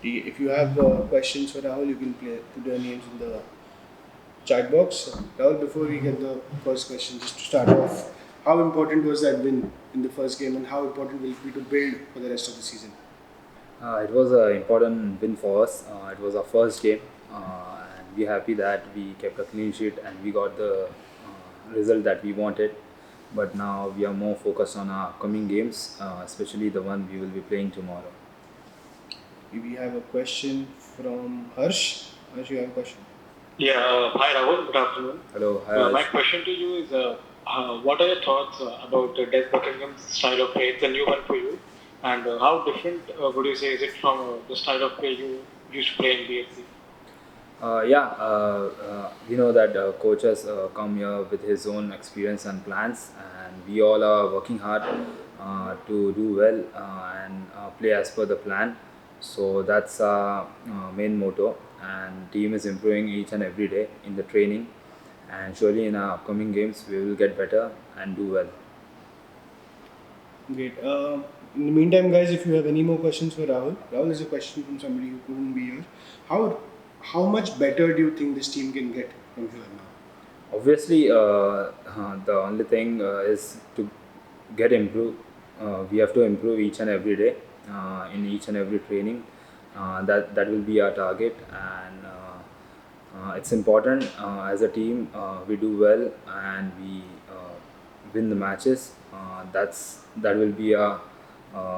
If you have questions for Rahul, you can put your names in the chat box. Rahul, before we get the first question, just to start off, how important was that win in the first game, and how important will it be to build for the rest of the season? It was an important win for us. It was our first game, and we're happy that we kept a clean sheet and we got the result that we wanted. But now we are more focused on our upcoming games, especially the one we will be playing tomorrow. We have a question from Harsh. Harsh, you have a question? Yeah, hi Rahul, good afternoon. Hello, hi. My question to you is what are your thoughts about Des Buckingham's style of play? It's a new one for you. And how different would you say is it from the style of play you used to play in BFC? We know that coach has come here with his own experience and plans, and we all are working hard to do well and play as per the plan. So that's our main motto, and team is improving each and every day in the training, and surely in our upcoming games we will get better and do well. Great. In the meantime, guys, if you have any more questions for Rahul, Rahul is a question from somebody who couldn't be here. How much better do you think this team can get from here now? Obviously, the only thing is to get improved. We have to improve each and every day in each and every training. That will be our target, and it's important as a team we do well and we win the matches. That will be our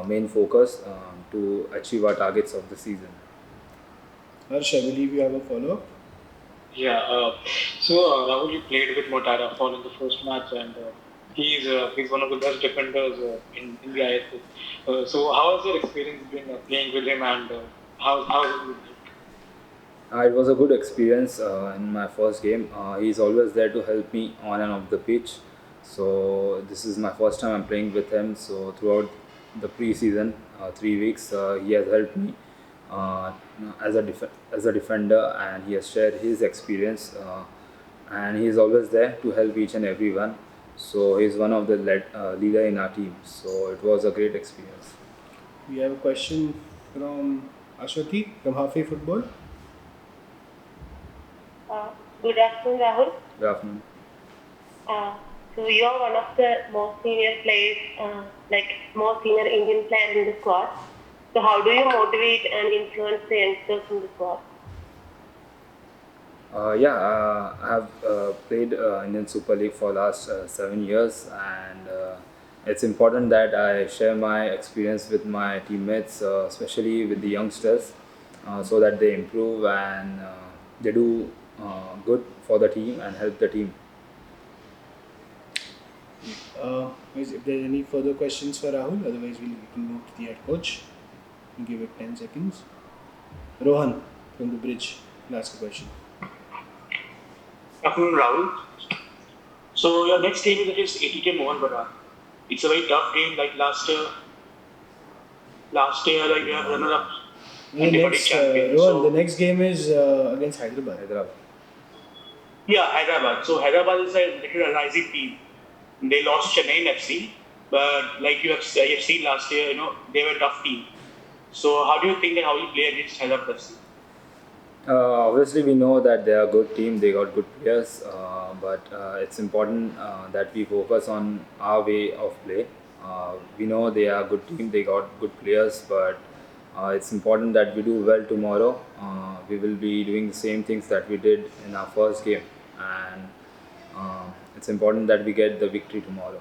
main focus to achieve our targets of the season. Harsh, I believe you have a follow-up. Yeah, Rahul, you played with Motara Fall in the first match, and he's one of the best defenders in the ISL. So, how has your experience been playing with him, and how has it been? It was a good experience in my first game. He's always there to help me on and off the pitch. So this is my first time I'm playing with him. So throughout the pre-season, 3 weeks, he has helped me uh, as a defender, and he has shared his experience. And he is always there to help each and everyone. So he's one of the leader in our team. So it was a great experience. We have a question from Ashwati from Halfway Football. Good afternoon, Rahul. Good afternoon. So you are one of the most senior players, most senior Indian player in the squad. So how do you motivate and influence the youngsters in the squad? I have played Indian Super League for last 7 years, and it's important that I share my experience with my teammates, especially with the youngsters, so that they improve and they do good for the team and help the team. Guys, if there are any further questions for Rahul, otherwise we can move to the head coach. We'll give it 10 seconds. Rohan from the bridge will ask a question. Afternoon, Rahul. So your next game is against ATK Mohan Bagan. It's a very tough game. Like last year, like you have runner-up and defending champion. Rohan, the next game is against Hyderabad. Yeah, Hyderabad. So Hyderabad is a rising team. They lost Chennai FC, but like you have seen last year, they were a tough team. So how do you think that how you play against Hyderabad FC? Obviously, we know that they are a good team. They got good players, but it's important that we focus on our way of play. We know they are a good team. They got good players, but it's important that we do well tomorrow. We will be doing the same things that we did in our first game, and it's important that we get the victory tomorrow.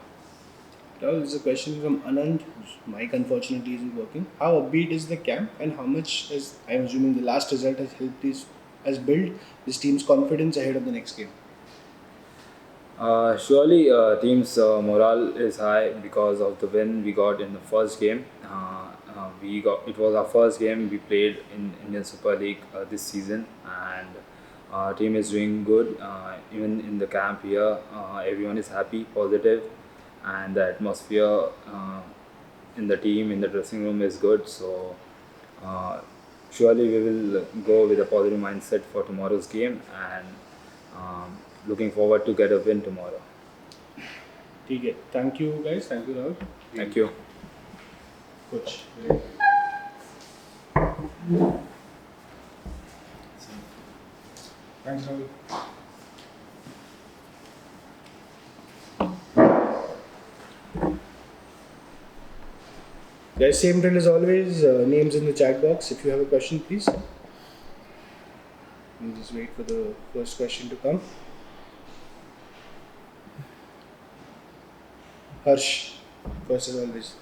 Rahul, there's a question from Anand, whose mic unfortunately isn't working. How upbeat is the camp, and how much has, I'm assuming the last result has helped has built this team's confidence ahead of the next game? Surely, team's morale is high because of the win we got in the first game. It was our first game we played in Indian Super League this season, and our team is doing good. Even in the camp here, everyone is happy, positive, and the atmosphere in the team, in the dressing room is good. So uh, surely we will go with a positive mindset for tomorrow's game, and looking forward to get a win tomorrow. Okay. Thank you guys. Thank you, Rahul. Thank you. Coach. Thanks, Rahul. Guys, same drill as always. Names in the chat box. If you have a question, please. We'll just wait for the first question to come. Harsh, first as always.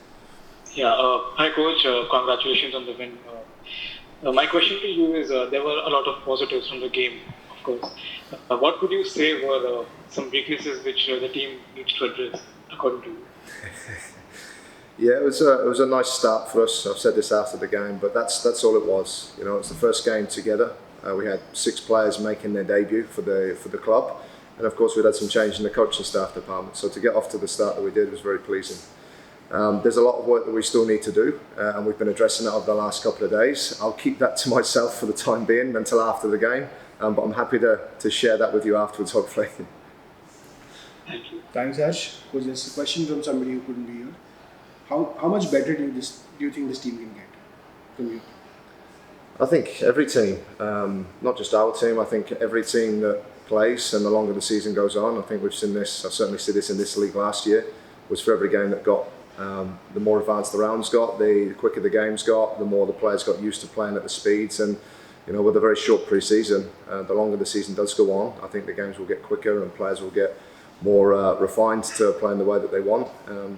Yeah, hi coach, congratulations on the win. My question to you is, there were a lot of positives from the game, of course. What would you say were some weaknesses which the team needs to address, according to you? Yeah, it was a nice start for us. I've said this after the game, but that's all it was. You know, it's the first game together. We had 6 players making their debut for the club, and of course we had some change in the coaching staff department. So to get off to the start that we did was very pleasing. There's a lot of work that we still need to do, and we've been addressing that over the last couple of days. I'll keep that to myself for the time being until after the game, but I'm happy to share that with you afterwards, hopefully. Thank you. Thanks, Harsh. Because there's a question from somebody who couldn't be here. How much better do you think this team can get from you? I think every team, not just our team, I think every team that plays, and the longer the season goes on, I think we've seen this, I certainly see this in this league last year, was for every game that got, the more advanced the rounds got, the quicker the games got, the more the players got used to playing at the speeds, and you know, with a very short pre-season, the longer the season does go on, I think the games will get quicker and players will get more refined to playing the way that they want.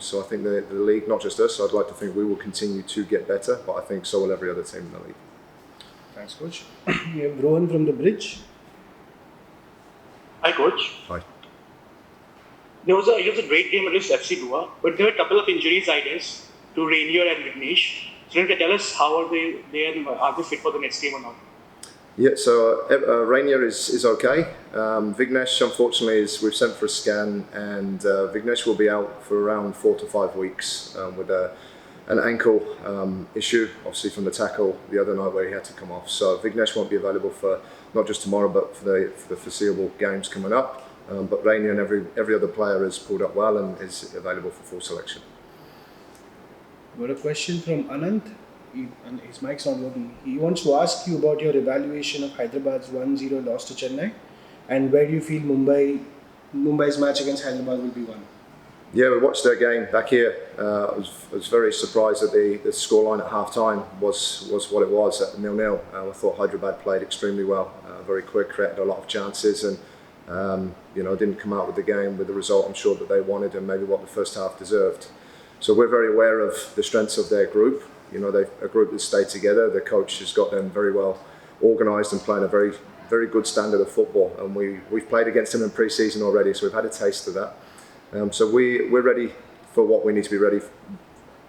So I think the league, not just us, I'd like to think we will continue to get better, but I think so will every other team in the league. Thanks, Coach. We have Rohan from the Bridge. Hi, Coach. Hi. It was a great game against FC Goa, but there were a couple of injuries, I guess, to Rainier and Vignesh. So you can tell us how are they and are they fit for the next game or not? Yeah, so Rainier is okay. Vignesh, unfortunately, we've sent for a scan, and Vignesh will be out for around 4 to 5 weeks with an ankle issue, obviously from the tackle the other night where he had to come off. So Vignesh won't be available for not just tomorrow, but for the foreseeable games coming up. But Rainier and every other player is pulled up well and is available for full selection. Got a question from Anant. And his mic's not working. He wants to ask you about your evaluation of Hyderabad's 1-0 loss to Chennai, and where do you feel Mumbai's match against Hyderabad will be won? Yeah, we watched their game back here. I was very surprised that the scoreline at half time was what it was at 0-0. I thought Hyderabad played extremely well, very quick, created a lot of chances, and didn't come out with the game with the result I'm sure that they wanted and maybe what the first half deserved. So we're very aware of the strengths of their group. You know, they're a group that stayed together. The coach has got them very well organised and playing a very, very good standard of football. And we've played against them in pre-season already, so we've had a taste of that. So we're ready for what we need to be ready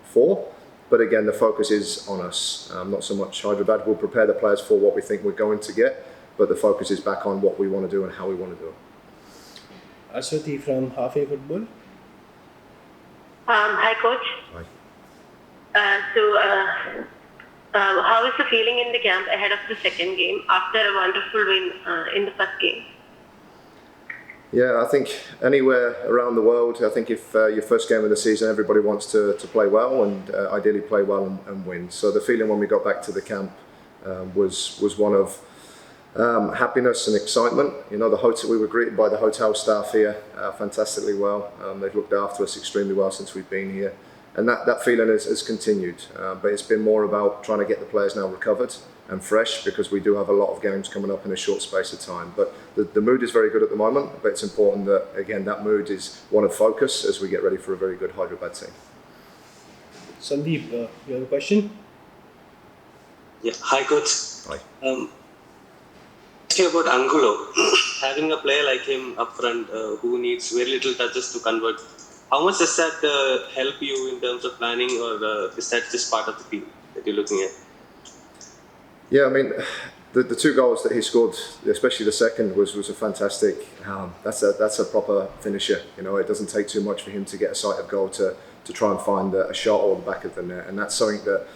for. But again, the focus is on us. Not so much Hyderabad. We'll prepare the players for what we think we're going to get, but the focus is back on what we want to do and how we want to do it. Aswati from Half A Football. Hi, Coach. Hi. How is the feeling in the camp ahead of the second game after a wonderful win in the first game? Yeah, I think anywhere around the world, I think if your first game of the season, everybody wants to play well and ideally play well and win. So the feeling when we got back to the camp was one of happiness and excitement. You know, we were greeted by the hotel staff here fantastically well. They've looked after us extremely well since we've been here. And that feeling has continued, but it's been more about trying to get the players now recovered and fresh, because we do have a lot of games coming up in a short space of time. But the mood is very good at the moment, but it's important that, again, that mood is one of focus as we get ready for a very good Hyderabad team. Sandeep, you have a question? Yeah, hi coach. Hi. Asking about Angulo, having a player like him up front who needs very little touches to convert, how much does that help you in terms of planning, or is that just part of the team that you're looking at? Yeah, I mean, the 2 goals that he scored, especially the second, was a fantastic. That's a proper finisher. You know, it doesn't take too much for him to get a sight of goal to try and find a shot or the back of the net, and that's something that,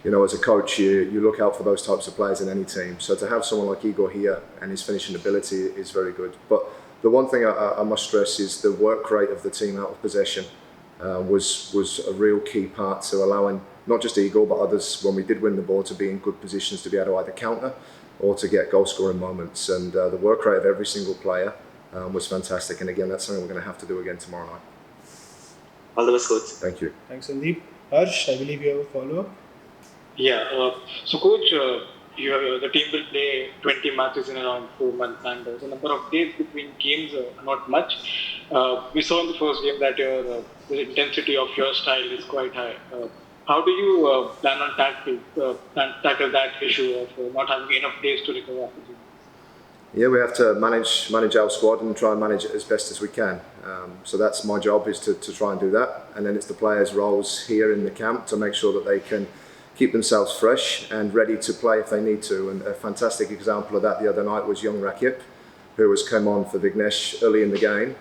you know, as a coach, you look out for those types of players in any team. So to have someone like Igor here and his finishing ability is very good. But the one thing I must stress is the work rate of the team out of possession. was a real key part to allowing not just Eagle but others, when we did win the ball, to be in good positions to be able to either counter or to get goal scoring moments. And the work rate of every single player was fantastic. And again, that's something we're going to have to do again tomorrow night. All the best, coach. Thank you. Thanks, Sandeep. Harsh, I believe you have a follow-up. Yeah. So, coach, the team will play 20 matches in around 4 months, and the number of days between games are not much. We saw in the first game that the intensity of your style is quite high. How do you plan on tackle that issue of not having enough days to recover after the game? Yeah, we have to manage our squad and try and manage it as best as we can. So that's my job, is to try and do that. And then it's the players' roles here in the camp to make sure that they can keep themselves fresh and ready to play if they need to. And a fantastic example of that the other night was young Rakip, who came on for Vignesh early in the game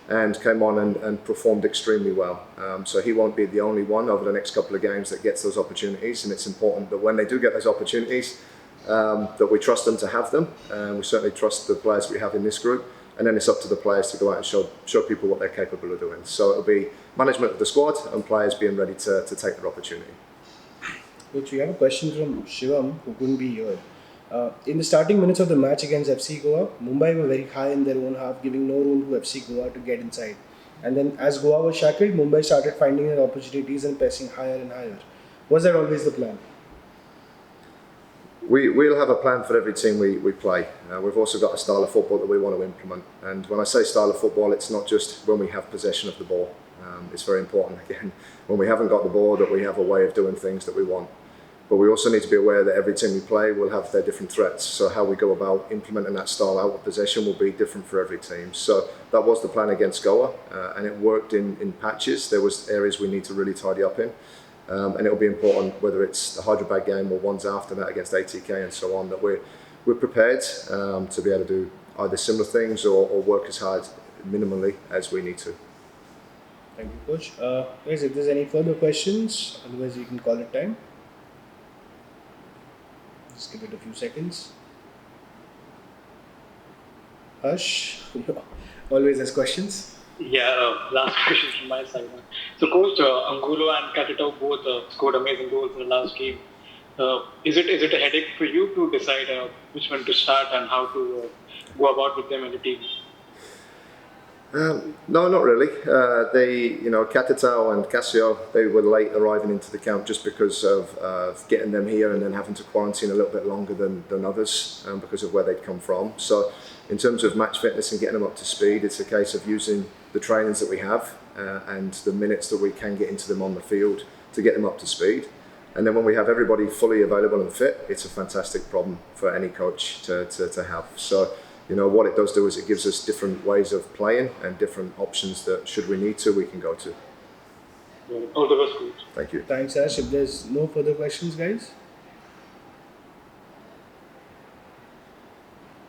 and came on and performed extremely well. So he won't be the only one over the next couple of games that gets those opportunities, and it's important that when they do get those opportunities, that we trust them to have them. We certainly trust the players we have in this group, and then it's up to the players to go out and show people what they're capable of doing. So it'll be management of the squad and players being ready to take their opportunity. Coach, we have a question from Shivam, who couldn't be here. In the starting minutes of the match against FC Goa, Mumbai were very high in their own half, giving no room to FC Goa to get inside. And then as Goa was shackled, Mumbai started finding their opportunities and pressing higher and higher. Was that always the plan? We'll have a plan for every team we play. We've also got a style of football that we want to implement. And when I say style of football, it's not just when we have possession of the ball. It's very important, again, when we haven't got the ball, that we have a way of doing things that we want. But we also need to be aware that every team we play will have their different threats. So how we go about implementing that style out of possession will be different for every team. So that was the plan against Goa, and it worked in patches. There was areas we need to really tidy up in. And it'll be important, whether it's the Hyderabad game or ones after that against ATK and so on, that we're prepared to be able to do either similar things or work as hard minimally as we need to. Thank you, Coach. Guys, if there's any further questions, otherwise we can call it time. Just give it a few seconds. Harsh, always has questions. Yeah, last question from my side. So, Coach, Angulo and Katito both scored amazing goals in the last game. Is it a headache for you to decide which one to start and how to go about with them in the team? No, not really. Katito and Casio, they were late arriving into the camp just because of getting them here and then having to quarantine a little bit longer than others because of where they'd come from. So in terms of match fitness and getting them up to speed, it's a case of using the trainings that we have and the minutes that we can get into them on the field to get them up to speed. And then when we have everybody fully available and fit, it's a fantastic problem for any coach to have. So, what it does do is it gives us different ways of playing and different options that, should we need to, we can go to. All the best, Coach. Thank you. Thanks, Ash. If there's no further questions, guys.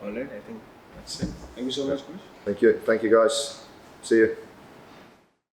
All right, I think that's it. Thank you so much, Coach. Thank you, guys. See you.